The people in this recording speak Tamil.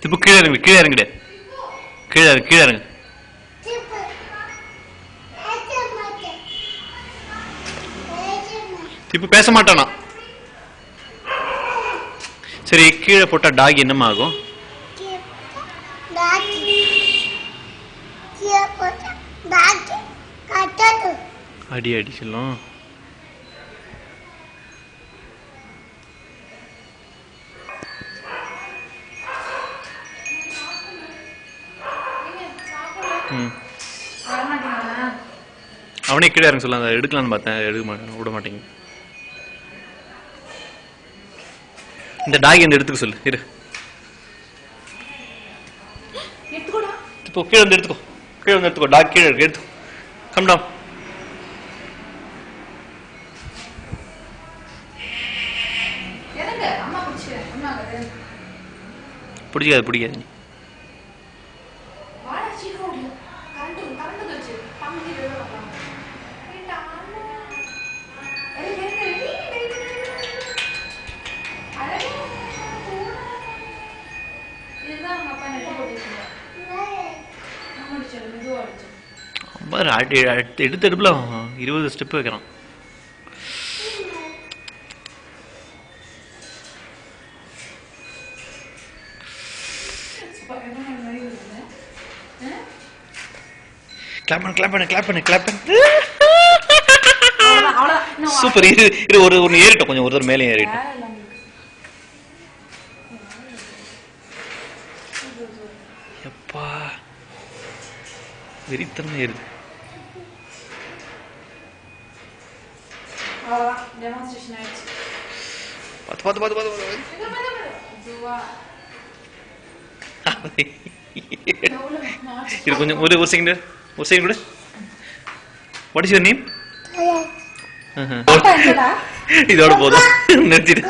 இப்போ கீழே இறங்கு, கீழே இறங்கிடு. கீழே இறங்கு, கீழே இறங்கு. இப்போ பேச மாட்டானா? சரி, கீழே போட்டா டாக் என்னமா ஆகும்? அடி அடி சொல்லும். அவனே கீழே இறங்க சொல்ல, அதை எடுக்கலான்னு பார்த்தேன், எடுக்க மாட்டேன், விட மாட்டேங்க. இந்த டாகி வந்து எடுத்துக்க சொல்லு. இரு, இப்போ கீழே வந்து எடுத்துக்கோ, கீழே வந்து எடுத்துக்கோ. டாக் கீழே இருக்கு, எடுத்துக்கோ. Come down. பிடிக்காது, பிடிக்காது. எடுத்து எடுப்புல 20 ஸ்டெப் வைக்கிறான். கிளாப் பண்ணு, கிளாப் பண்ணு, கிளாப் பண்ணு, கிளாப் பண்ணு. சூப்பர். இது ஒரு ஒன்று ஏறிட்டோம், கொஞ்சம் ஒருத்தர் மேலே ஏறிட்டோம். எப்பா வெறித்தனமா ஏறுது. பார்த்து பார்த்து பார்த்து பார்த்து. இது கொஞ்சம் ஒரு செகண்ட், ஒரு செகண்ட் கூட. What is your name? இதோட போதும், நிறுத்திடு.